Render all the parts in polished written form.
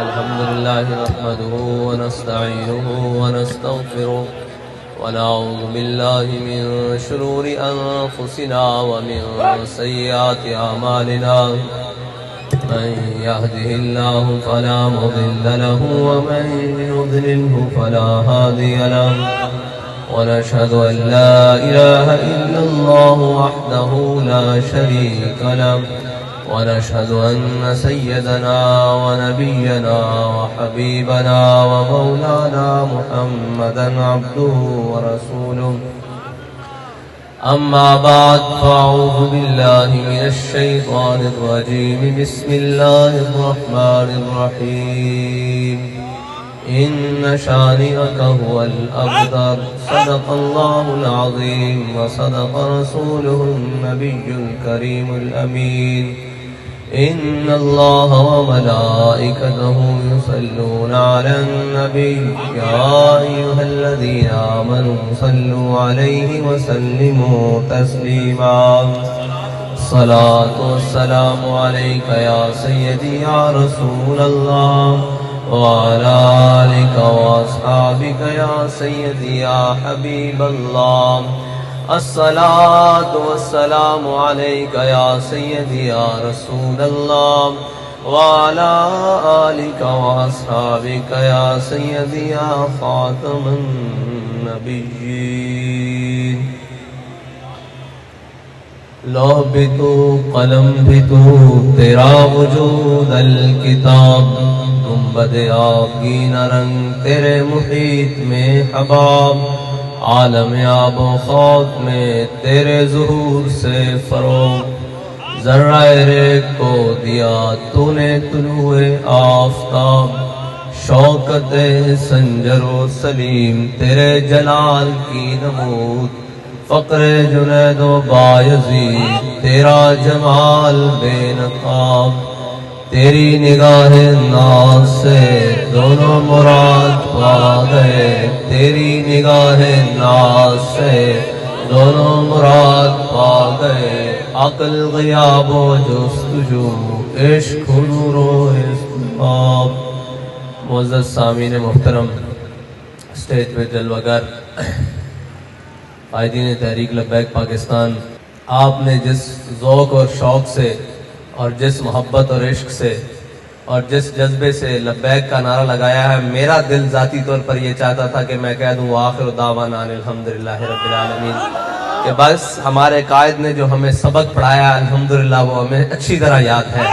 الحمد لله نحمده ونستعينه ونستغفره ونعوذ بالله من شرور أنفسنا ومن سيئات أعمالنا من يهده الله فلا مضل له ومن يضلله فلا هادي له ونشهد أن لا إله إلا الله وحده لا شريك له ونشهد أن سيدنا ونبينا وحبيبنا ومولانا محمدا عبده ورسوله أما بعد فأعوذ بالله من الشيطان الرجيم بسم الله الرحمن الرحيم إن شانئك هو الأبتر صدق الله العظيم وصدق رسوله النبي الكريم الأمين إن الله وملائكته يصلون على النبي يا أيها الذين آمنوا صلوا عليه وسلموا تسليما الصلاة والسلام عليك يا سيدي يا رسول الله وعلى آلك وأصحابك يا سيدي يا حبيب الله الصلاة والسلام عليك يا سيدي يا رسول الله وعلى آلك وأصحابك يا سيدي يا خاتم النبيين لوح بھی تو قلم بھی تو تیرا وجود الکتاب گنبد آبگینہ رنگ تیرے محیط میں حباب عالم آب و خاک میں تیرے ظہور سے فروغ ذرہ ریگ کو دیا تو نے طلوع آفتاب شوکت سنجر و سلیم تیرے جلال کی نمود فقر جنید و بایزید تیرا جمال بے نقاب تیری نگاہ ناز سے دونوں مراد پا گئے تیری نگاہ ناز سے دونوں مراد پا گئے عقل غیاب و جستجو عشق نور و استحباب معزز سامعین محترم اسٹیج پہ جلوہ گر قائدین تحریک لبیک پاکستان آپ نے جس ذوق اور شوق سے اور جس محبت اور عشق سے اور جس جذبے سے لبیک کا نعرہ لگایا ہے میرا دل ذاتی طور پر یہ چاہتا تھا کہ میں کہہ دوں آخر دعوانا الحمدللہ رب العالمین کہ بس ہمارے قائد نے جو ہمیں سبق پڑھایا الحمدللہ وہ ہمیں اچھی طرح یاد ہے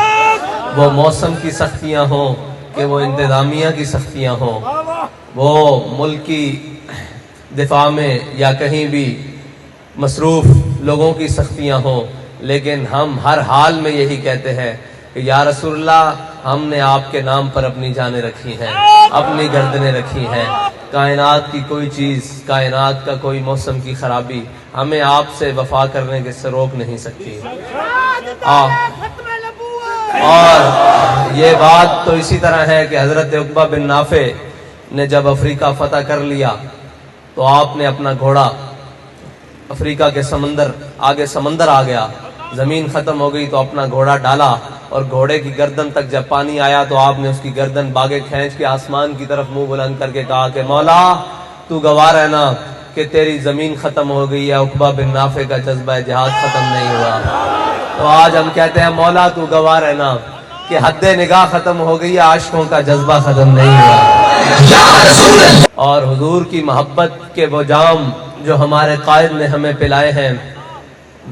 وہ موسم کی سختیاں ہوں کہ وہ انتظامیہ کی سختیاں ہوں وہ ملک کی دفاع میں یا کہیں بھی مصروف لوگوں کی سختیاں ہوں لیکن ہم ہر حال میں یہی کہتے ہیں کہ یا رسول اللہ ہم نے آپ کے نام پر اپنی جانیں رکھی ہیں اپنی گردنیں رکھی ہیں کائنات کی کوئی چیز کائنات کا کوئی موسم کی خرابی ہمیں آپ سے وفا کرنے کے سے روک نہیں سکتی اور یہ بات تو اسی طرح ہے کہ حضرت عقبہ بن نافع نے جب افریقہ فتح کر لیا تو آپ نے اپنا گھوڑا افریقہ کے آگے سمندر آ گیا زمین ختم ہو گئی تو اپنا گھوڑا ڈالا اور گھوڑے کی گردن تک جب پانی آیا تو آپ نے اس کی گردن باگے کھینچ کے آسمان کی طرف منہ بلند کر کے کہا کہ مولا تو گواہ رہنا کہ تیری زمین ختم ہو گئی ہے عقبہ بن نافع کا جذبہ جہاد ختم نہیں ہوا تو آج ہم کہتے ہیں مولا تو گواہ رہنا کہ حد نگاہ ختم ہو گئی ہے عاشقوں کا جذبہ ختم نہیں ہوا اور حضور کی محبت کے وہ جام جو ہمارے قائد نے ہمیں پلائے ہیں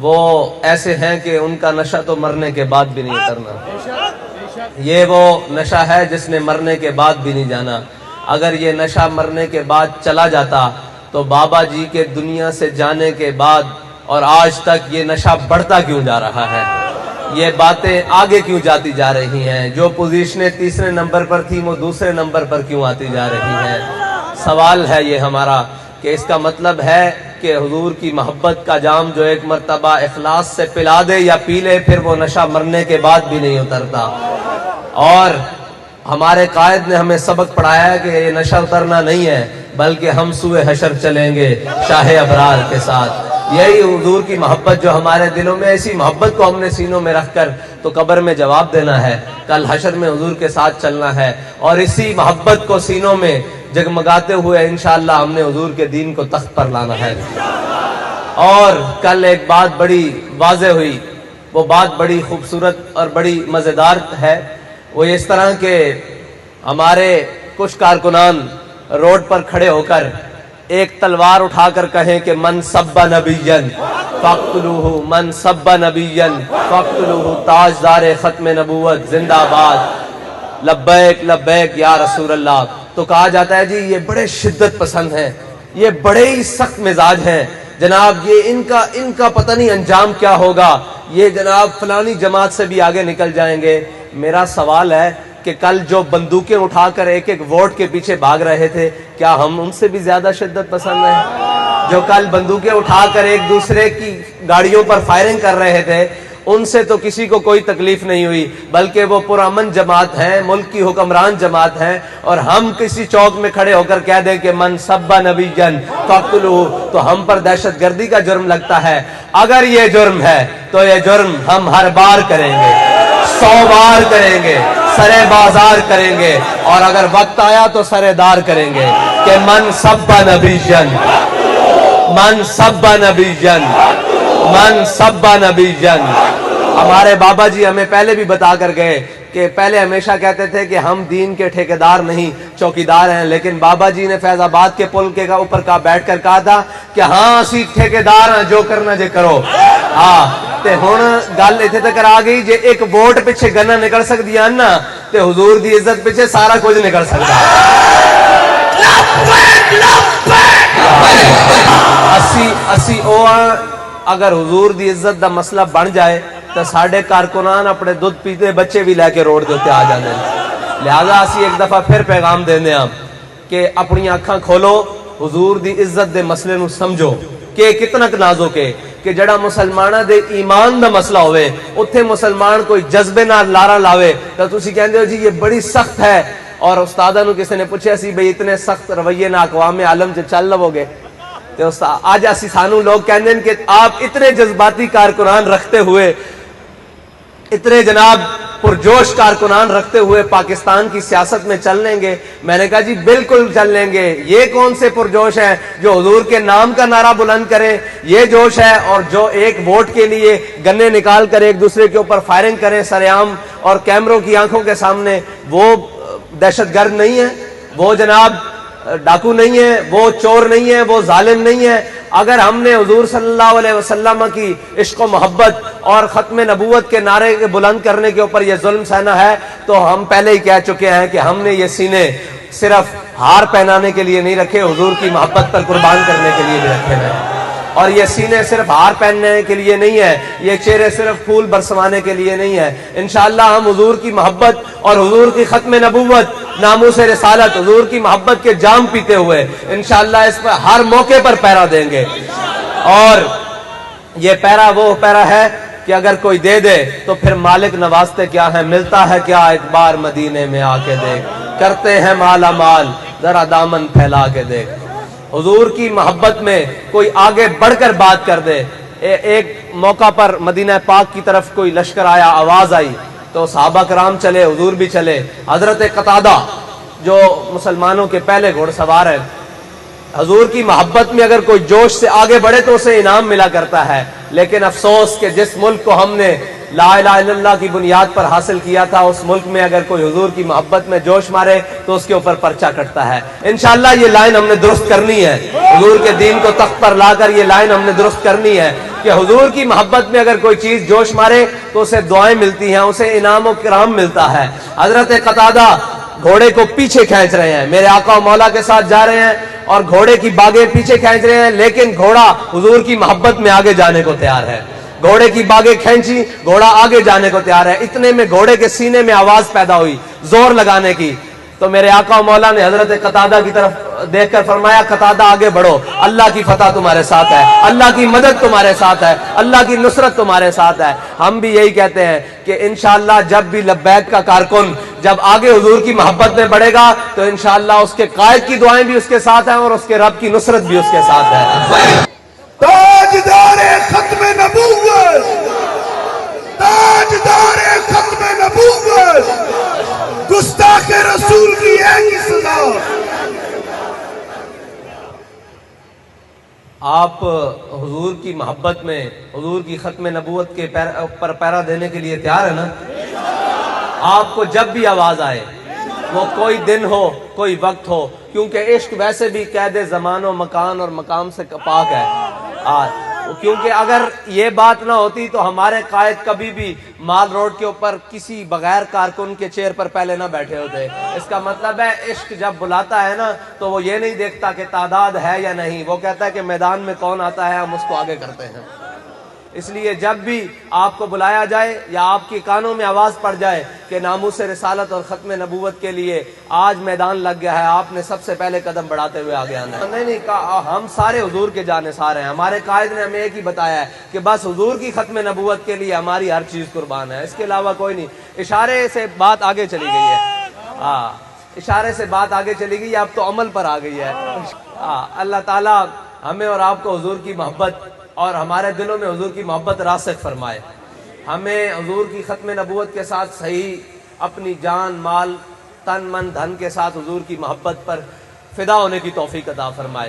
وہ ایسے ہیں کہ ان کا نشہ تو مرنے کے بعد بھی نہیں اترنا یہ وہ نشہ ہے جس نے مرنے کے بعد بھی نہیں جانا اگر یہ نشہ مرنے کے بعد چلا جاتا تو بابا جی کے دنیا سے جانے کے بعد اور آج تک یہ نشہ بڑھتا کیوں جا رہا ہے یہ باتیں آگے کیوں جاتی جا رہی ہیں جو پوزیشنیں تیسرے نمبر پر تھی وہ دوسرے نمبر پر کیوں آتی جا رہی ہیں سوال ہے یہ ہمارا کہ اس کا مطلب ہے کہ حضور کی محبت کا جام جو ایک مرتبہ اخلاص سے پلا دے یا پی لے پھر وہ نشہ مرنے کے بعد بھی نہیں اترتا اور ہمارے قائد نے ہمیں سبق پڑھایا ہے کہ یہ نشہ اترنا نہیں ہے بلکہ ہم سوئے حشر چلیں گے شاہ ابرار کے ساتھ यही हुजूर की मोहब्बत जो हमारे दिलों में, ऐसी मोहब्बत को हमने सीनों में रख कर तो कब्र में जवाब देना है, कल हशर में हुजूर के साथ चलना है, और इसी मोहब्बत को सीनों में जगमगाते हुए इंशाअल्लाह हमने हुजूर के दीन को तख्त पर लाना है। और कल एक बात बड़ी वाज़ेह हुई, वो बात बड़ी खूबसूरत और बड़ी मज़ेदार है। वो इस तरह के हमारे कुछ कारकुनान रोड पर खड़े होकर एक तलवार उठाकर कहें कि मन सब्बा नबियन फक्तुलूहु, मन सब्बा नबियन फक्तुलूहु, ताजदार खत्म नबूवत जिंदाबाद, लब्बैक लब्बैक या रसूल अल्लाह। तो कहा जाता है जी ये बड़े शिद्दत पसंद हैं, ये बड़े ही सख्त मिजाज हैं जनाब, ये इनका पता नहीं अंजाम क्या होगा, ये जनाब फलानी जमात से भी आगे निकल जाएंगे। मेरा सवाल है कि कल जो बंदूकें उठाकर एक एक वोट के पीछे भाग रहे थे, क्या हम उनसे भी ज्यादा शिद्दत पसंद हैं? जो कल बंदूकें उठाकर एक दूसरे की गाड़ियों पर फायरिंग कर रहे थे, उनसे तो किसी को कोई तकलीफ नहीं हुई, बल्कि वो पुरअमन जमात हैं, मुल्क की हुक्मरान जमात हैं, और हम किसी चौक में खड़े होकर कह दें कि मन सब्बा नबीजन फक्तुलूहु, तो हम पर दहशतगर्दी का जुर्म लगता है। अगर ये जुर्म है तो ये जुर्म हम हर बार करेंगे, 100 बार करेंगे, सरे बाजार करेंगे, और अगर वक्त आया तो सरेदार करेंगे कि मन सब्बा नबीजन, मन सब्बा नबीजन, मन सब्बा नबीजन। हमारे बाबा जी हमें पहले भी बता कर गए कि पहले हमेशा कहते थे कि हम दीन के ठेकेदार नहीं चौकीदार हैं, लेकिन बाबा जी ने फैजाबाद के पुल के ऊपर का बैठ कर कहा था कि हाँ असी ठेकेदार हैं, जो करना जे करो। हाँ ते हुण गल इत्थे तक आ गई, जे एक वोट पिछे गन्ना निकल सकदी है ना, ते हुजूर दी इज्जत पिछे सारा कुछ निकल सकता असी ओ अगर हुजूर दी इज्जत दा मसला बन जाए तो साडे कारकुनान अपने दुध पीते बच्चे भी लैके रोड के उत्ते आ जाते हैं। लिहाजा असी एक दफा फिर पैगाम देने कि अपनी अखां खोलो, हुजूर दी इज्जत दे मसले नूं समझो कि कितना नाजुक है, कि जड़ा मुसलमाना दे ईमान दा मसला होवे उत्थे मुसलमान कोई जज्बे नाल लारा लावे तो तुसी कहंदे हो जी ये बड़ी सख्त है। और उस्तादा नूं किसी ने पूछा सी भाई इतने सख्त रवैये ना अकवाम आलम च चल लवोगे, तो आज असी सानू लोग कहते हैं कि आप इतने जज्बाती कारकुनान रखते हुए, इतने जनाब पुरजोश कारकुनान रखते हुए पाकिस्तान की सियासत में चल लेंगे। मैंने कहा जी बिल्कुल चल लेंगे। ये कौन से पुरजोश हैं जो हुजूर के नाम का नारा बुलंद करें, ये जोश है, और जो एक वोट के लिए गन्ने निकाल कर एक दूसरे के ऊपर फायरिंग करें सरेआम और कैमरों की आंखों के सामने, वो दहशतगर्द नहीं है, वो जनाब डाकू नहीं है, वो चोर नहीं है, वो जालिम नहीं है। अगर हमने हुजूर सल्लल्लाहु अलैहि वसल्लम की इश्क व मोहब्बत और खत्म नबूवत के नारे के बुलंद करने के ऊपर यह जुल्म सहना है, तो हम पहले ही कह चुके हैं कि हमने ये सीने सिर्फ हार पहनाने के लिए नहीं रखे, हुजूर की मोहब्बत पर कुर्बान करने के लिए भी रखे हैं। और ये सीने सिर्फ हार पहनने के लिए नहीं है, ये चेहरे सिर्फ फूल बरसवाने के लिए नहीं है। इंशाअल्लाह हम हुजूर की मोहब्बत और हुजूर की खत्म नबूवत, नामूस रिसालत, हुजूर की मोहब्बत के जाम पीते हुए इंशाअल्लाह इस पर हर मौके पर पहरा देंगे। और ये पहरा वो पहरा है कि अगर कोई दे दे तो फिर मालिक नवाजते क्या है, मिलता है क्या एक बार मदीने में आके देख, करते हैं माला माल जरा दामन फैला के देख। हुजूर की मोहब्बत में कोई आगे बढ़कर बात कर दे। एक मौका पर मदीना पाक की तरफ कोई लश्कर आया, आवाज आई तो सहाबा कराम चले, हुजूर भी चले। हजरत कतादा जो मुसलमानों के पहले घोड़सवार है, हुजूर की मोहब्बत में अगर कोई जोश से आगे बढ़े तो उसे इनाम मिला करता है। लेकिन अफसोस कि जिस मुल्क को हमने ला इलाहा इल्लल्लाह की बुनियाद पर हासिल किया था, उस मुल्क में अगर कोई हुजूर की मोहब्बत में जोश मारे तो उसके ऊपर पर्चा कटता है। इंशाअल्लाह ये लाइन हमने दुरुस्त करनी है, हुजूर के दीन को तख्त पर लाकर ये लाइन हमने दुरुस्त करनी है कि हुजूर की मोहब्बत में अगर कोई चीज जोश मारे तो उसे दुआएं मिलती हैं, उसे इनाम और किराम मिलता है। हजरत कतादा घोड़े को पीछे खींच रहे हैं, मेरे आका मौला के साथ जा रहे हैं और घोड़े की बागें पीछे खींच रहे हैं, लेकिन घोड़ा हुजूर की मोहब्बत में आगे जाने को तैयार है। घोड़े की बागें खींची, घोड़ा आगे जाने को तैयार है। इतने में घोड़े के सीने में आवाज पैदा हुई जोर लगाने की, तो मेरे आका मौला ने हजरत कतादा की तरफ देखकर फरमाया, कतादा आगे बढ़ो, अल्लाह की फतह तुम्हारे साथ है, अल्लाह की मदद तुम्हारे साथ है, अल्लाह की नुसरत तुम्हारे साथ है। हम भी यही कहते हैं कि इंशाअल्लाह जब भी लब्बैक का कारकुन जब आगे हुजूर की मोहब्बत में बढ़ेगा तो इंशाअल्लाह उसके कायद की दुआएं भी उसके साथ हैं और उसके रब की नुसरत भी उसके साथ है। تاجدار ختم نبوت، تاجدار ختم نبوت، گستاخ رسول کی ایک ہی سزا۔ آپ حضور کی محبت میں حضور کی ختم نبوت کے پر پیرا دینے کے لیے تیار ہے نا؟ آپ کو جب بھی آواز آئے، وہ کوئی دن ہو کوئی وقت ہو، کیونکہ عشق ویسے بھی قید زمان و مکان اور مقام سے پاک ہے، کیونکہ اگر یہ بات نہ ہوتی تو ہمارے قائد کبھی بھی مال روڈ کے اوپر کسی بغیر کارکن کے چیئر پر پہلے نہ بیٹھے ہوتے۔ اس کا مطلب ہے عشق جب بلاتا ہے نا تو وہ یہ نہیں دیکھتا کہ تعداد ہے یا نہیں، وہ کہتا ہے کہ میدان میں کون آتا ہے ہم اس کو آگے کرتے ہیں۔ اس لیے جب بھی آپ کو بلایا جائے یا آپ کی کانوں میں آواز پڑ جائے کہ ناموس رسالت اور ختم نبوت کے لیے آج میدان لگ گیا ہے، آپ نے سب سے پہلے قدم بڑھاتے ہوئے آگے آنا ہے۔ نہیں ہم سارے حضور کے جانثار ہیں، ہمارے قائد نے ہمیں ایک ہی بتایا ہے کہ بس حضور کی ختم نبوت کے لیے ہماری ہر چیز قربان ہے، اس کے علاوہ کوئی نہیں۔ اشارے سے بات آگے چلی گئی ہے، اشارے سے بات آگے چلی گئی، اب تو عمل پر آ گئی ہے۔ اللہ تعالیٰ ہمیں اور آپ کو حضور کی محبت اور ہمارے دلوں میں حضور کی محبت راسخ فرمائے، ہمیں حضور کی ختم نبوت کے ساتھ صحیح اپنی جان مال تن من دھن کے ساتھ حضور کی محبت پر فدا ہونے کی توفیق عطا فرمائے۔